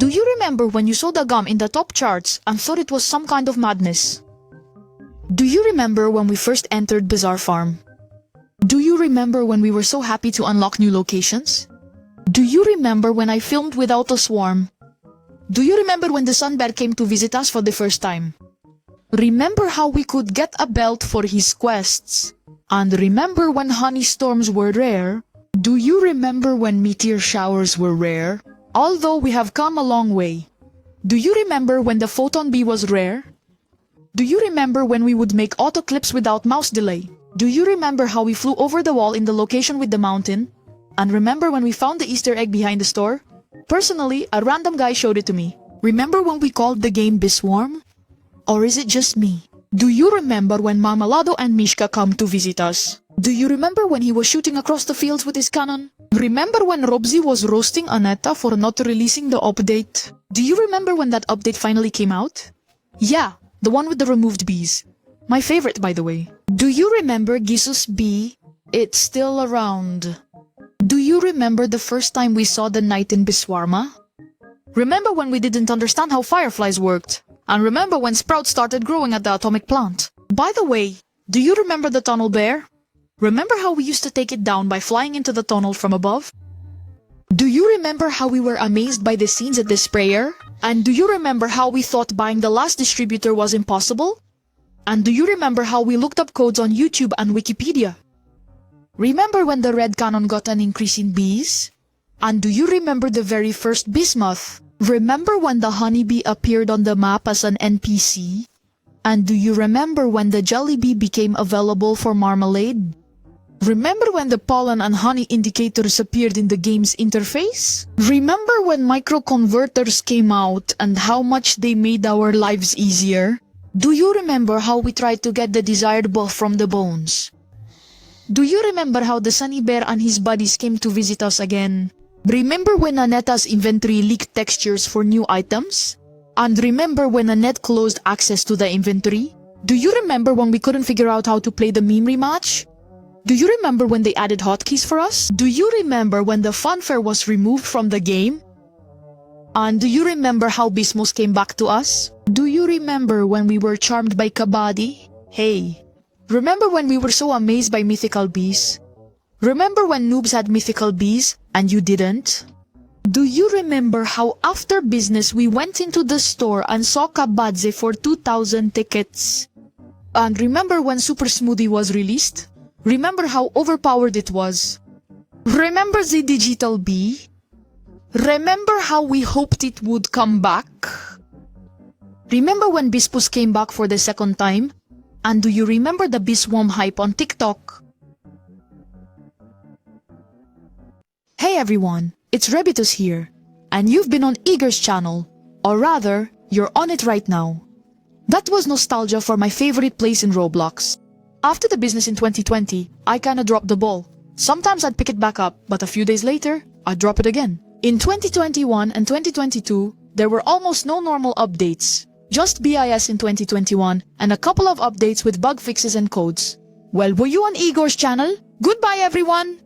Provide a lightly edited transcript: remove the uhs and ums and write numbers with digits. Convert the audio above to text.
Do you remember when you saw the gum in the top charts and thought it was some kind of madness? Do you remember when we first entered Bizarre Farm? Do you remember when we were so happy to unlock new locations? Do you remember when I filmed without a swarm? Do you remember when the sun bear came to visit us for the first time? Remember how we could get a belt for his quests? And remember when honey storms were rare? Do you remember when meteor showers were rare? Although we have come a long way. Do you remember when the photon bee was rare? Do you remember when we would make auto clips without mouse delay? Do you remember how we flew over the wall in the location with the mountain? And remember when we found the Easter egg behind the store? Personally, a random guy showed it to me. Remember when we called the game BeeSwarm? Or is it just me? Do you remember when Marmalado and Mishka come to visit us? Do you remember when he was shooting across the fields with his cannon? Remember when Robsy was roasting Aneta for not releasing the update? Do you remember when that update finally came out? Yeah, the one with the removed bees. My favorite, by the way. Do you remember Gisus bee? It's still around. Do you remember the first time we saw the night in Biswarma? Remember when we didn't understand how fireflies worked? And remember when sprouts started growing at the atomic plant? By the way, do you remember the tunnel bear? Remember how we used to take it down by flying into the tunnel from above? Do you remember how we were amazed by the scenes at the sprayer? And do you remember how we thought buying the last distributor was impossible? And do you remember how we looked up codes on YouTube and Wikipedia? Remember when the red cannon got an increase in bees? And do you remember the very first bismuth? Remember when the honeybee appeared on the map as an NPC? And do you remember when the jelly bee became available for marmalade? Remember when the pollen and honey indicators appeared in the game's interface? Remember when microconverters came out and how much they made our lives easier? Do you remember how we tried to get the desired buff from the bones? Do you remember how the Sunny Bear and his buddies came to visit us again? Remember when Aneta's inventory leaked textures for new items? And remember when Annette closed access to the inventory? Do you remember when we couldn't figure out how to play the meme rematch? Do you remember when they added hotkeys for us? Do you remember when the funfair was removed from the game? And do you remember how Bismos came back to us? Do you remember when we were charmed by Kabaddi? Hey, remember when we were so amazed by mythical bees? Remember when noobs had mythical bees and you didn't? Do you remember how after business we went into the store and saw Kabadze for 2,000 tickets? And remember when Super Smoothie was released? Remember how overpowered it was? Remember the digital bee? Remember how we hoped it would come back? Remember when Bispus came back for the second time? And do you remember the BeeSwarm hype on TikTok? Hey everyone, it's Rebitus here, and you've been on Eager's channel, or rather, you're on it right now. That was nostalgia for my favorite place in Roblox. After the business in 2020, I kinda dropped the ball. Sometimes I'd pick it back up, but a few days later, I'd drop it again. In 2021 and 2022, there were almost no normal updates. Just BIS in 2021, and a couple of updates with bug fixes and codes. Well, were you on Igor's channel? Goodbye everyone!